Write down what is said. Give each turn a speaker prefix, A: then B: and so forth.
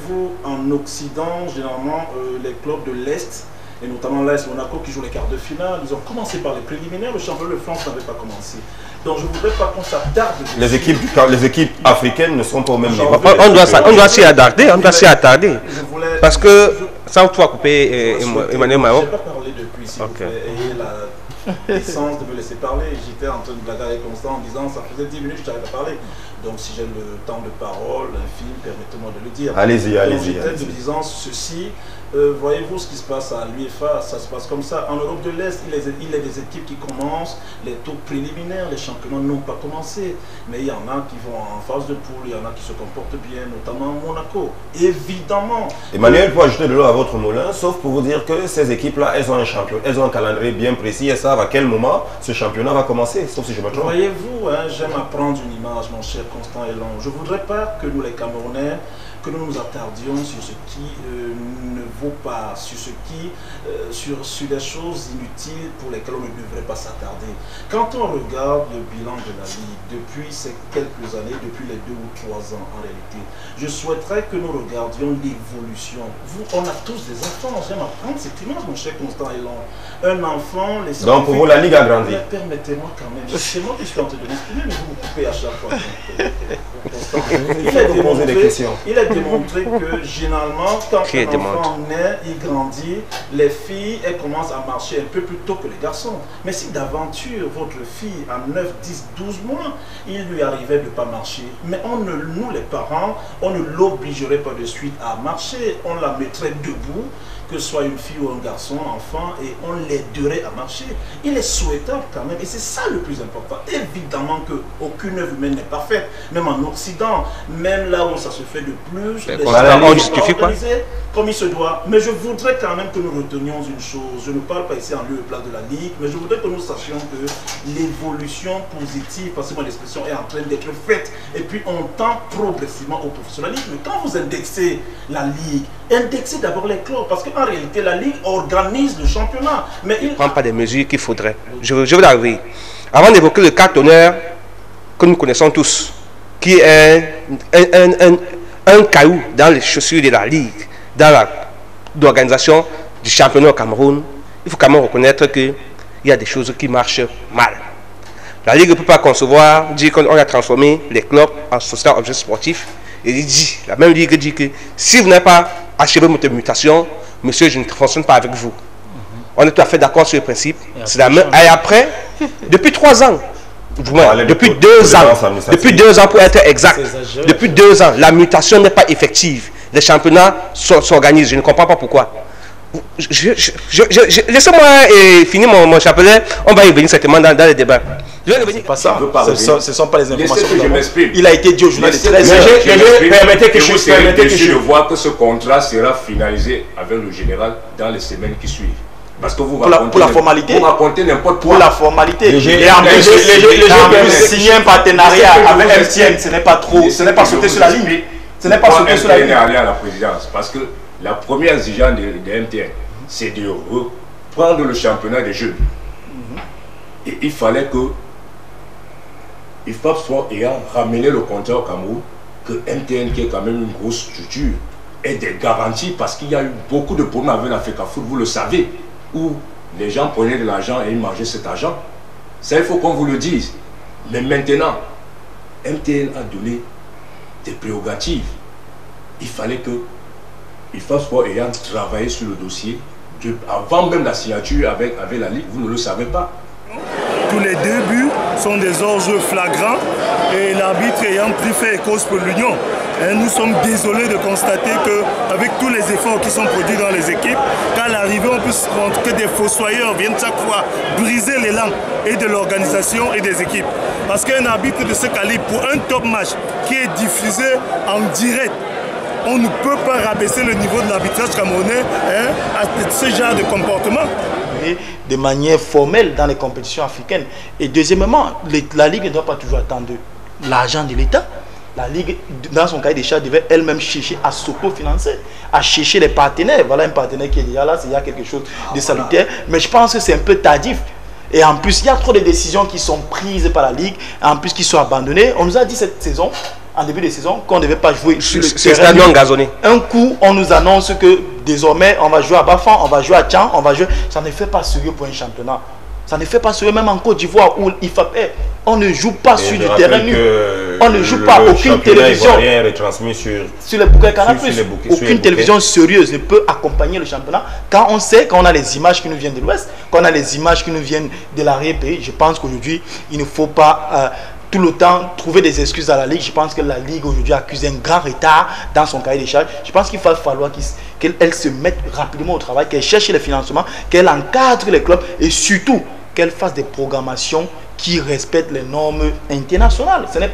A: voyez-vous, en Occident, généralement, les clubs de l'Est, et notamment l'AS Monaco qui joue les quarts de finale, ils ont commencé par les préliminaires, le championnat de France n'avait pas commencé. Donc je ne voudrais pas qu'on s'attarde.
B: Les équipes africaines ne sont pas au même niveau.
C: On doit s'y attarder, Parce que, sans toi couper, Emmanuel Mahon.
A: Je n'ai pas parlé depuis, s'il vous plaît. Ayez la licence de me laisser parler. J'étais en train de blaguer avec Constant en disant ça faisait 10 minutes que je t'arrête à parler. Donc si j'ai le temps de parole, infime, permettez-moi de le dire.
B: Allez-y.
A: J'étais en disant ceci. Voyez-vous ce qui se passe à l'UEFA, ça se passe comme ça. En Europe de l'Est, il y a des équipes qui commencent, les tours préliminaires, les championnats n'ont pas commencé. Mais il y en a qui vont en phase de poule, il y en a qui se comportent bien, notamment Monaco. Évidemment.
B: Emmanuel, pour ajouter de l'eau à votre moulin, sauf pour vous dire que ces équipes-là, elles ont un calendrier bien précis et savent à quel moment ce championnat va commencer, sauf si je me trompe.
A: Voyez-vous, hein, j'aime apprendre une image, mon cher Constant Elan. Je ne voudrais pas que nous, les Camerounais, que nous nous attardions sur ce qui ne vaut pas, sur des choses inutiles pour lesquelles on ne devrait pas s'attarder. Quand on regarde le bilan de la Ligue depuis ces quelques années, depuis les 2 ou 3 ans en réalité, je souhaiterais que nous regardions l'évolution. On a tous des enfants, j'aime apprendre cette image, mon cher Constant Elan. Un enfant...
B: Donc pour vous, la Ligue a grandi.
A: Permettez-moi quand même, c'est moi qui suis en train de m'exprimer, mais vous me coupez à chaque fois. Il est démontré que généralement, quand un enfant naît, il grandit, les filles, elles commencent à marcher un peu plus tôt que les garçons. Mais si d'aventure, votre fille, à 9, 10, 12 mois, il lui arrivait de ne pas marcher, mais nous les parents, on ne l'obligerait pas de suite à marcher, on la mettrait debout, que ce soit une fille ou un garçon, enfant, et on l'aiderait à marcher. Il est souhaitable quand même, et c'est ça le plus important. Évidemment qu'aucune œuvre humaine n'est parfaite, même en Occident, même là où ça se fait de plus, les gens
C: justifie quoi
A: comme il se doit. Mais je voudrais quand même que nous retenions une chose. Je ne parle pas ici en lieu et place de la Ligue, mais je voudrais que nous sachions que l'évolution positive, parce que mon expression est en train d'être faite, et puis on tend progressivement au professionnalisme. Mais quand vous indexez la Ligue, indexez d'abord les clubs, parce qu'en réalité, la Ligue organise le championnat. Mais il ne
C: prend pas des mesures qu'il faudrait. Je veux l'avouer. Avant d'évoquer le cas d'honneur que nous connaissons tous, qui est un caillou dans les chaussures de la Ligue, dans l'organisation du championnat au Cameroun, il faut quand même reconnaître qu'il y a des choses qui marchent mal. La Ligue ne peut pas concevoir, dire qu'on a transformé les clubs en social objet sportif. Et la même Ligue dit que si vous n'avez pas achevé votre mutation, monsieur, je ne fonctionne pas avec vous. On est tout à fait d'accord sur le principe. Et après, depuis 3 ans, depuis 2 ans, depuis 2 ans pour être exact, depuis 2 ans, la mutation n'est pas effective. Les championnats s'organisent. Je ne comprends pas pourquoi. Laissez-moi finir mon chapelet. On va y venir certainement dans les débats.
D: C'est pas ça. Ce ne sont pas les informations.
E: Que je m'exprime.
D: Il a été dit au journal de 13
E: Permettez que je vois que ce contrat sera finalisé avec le général dans les semaines qui suivent. Parce que vous
D: pour la formalité.
E: Vous racontez n'importe quoi.
D: Pour la formalité. Et en plus, signer un partenariat avec MTN, ce n'est pas trop. Ce n'est pas sauter sur la ligne. Ce n'est pas sauter sur la ligne.
E: Aller à la présidence. Parce que la première exigence de MTN, c'est de reprendre le championnat des jeunes. Et il fallait que IFAB soit ayant ramené le contrat au Cameroun, que MTN, qui est quand même une grosse structure, ait des garanties, parce qu'il y a eu beaucoup de problèmes avec l'Africa Foot, vous le savez, où les gens prenaient de l'argent et ils mangeaient cet argent. Ça, il faut qu'on vous le dise. Mais maintenant, MTN a donné des prérogatives. Il fallait que IFAB soit ayant travaillé sur le dossier, avant même la signature avec la Ligue, vous ne le savez pas.
F: Tous les 2 buts sont des hors-jeux flagrants et l'arbitre ayant pris fait et cause pour l'Union. Nous sommes désolés de constater qu'avec tous les efforts qui sont produits dans les équipes, qu'à l'arrivée on peut se rendre que des fossoyeurs viennent chaque fois briser l'élan et de l'organisation et des équipes. Parce qu'un arbitre de ce calibre pour un top match qui est diffusé en direct, on ne peut pas rabaisser le niveau de l'arbitrage camerounais à ce genre de comportement.
D: De manière formelle dans les compétitions africaines. Et deuxièmement, la Ligue ne doit pas toujours attendre l'argent de l'État. La Ligue, dans son cahier des charges, devait elle-même chercher à s'auto-financer, à chercher les partenaires. Voilà un partenaire qui est déjà là, il y a quelque chose de salutaire. Mais je pense que c'est un peu tardif. Et en plus, il y a trop de décisions qui sont prises par la Ligue, en plus qui sont abandonnées. On nous a dit cette saison, en début de saison qu'on ne devait pas jouer sur le
C: C'est
D: terrain.
C: non gazonné.
D: Un coup, on nous annonce que désormais, on va jouer à Bafan, on va jouer à Tchang, on va jouer. Ça ne fait pas sérieux pour un championnat. Ça ne fait pas sérieux, même en Côte d'Ivoire où il faut. On ne joue pas sur du terrain nu. On ne joue pas, aucune télévision.
B: Rien retransmis sur
D: les bouquets Canal+. Aucune télévision sérieuse ne peut accompagner le championnat. Quand on sait, quand on a les images qui nous viennent de l'Ouest, quand on a les images qui nous viennent de l'arrière-pays, je pense qu'aujourd'hui, il ne faut pas tout le temps trouver des excuses à la Ligue. Je pense que la Ligue aujourd'hui accuse un grand retard dans son cahier des charges. Je pense qu'il va falloir qu'elle se mette rapidement au travail, qu'elle cherche les financements, qu'elle encadre les clubs et surtout qu'elle fasse des programmations qui respectent les normes internationales. Ce n'est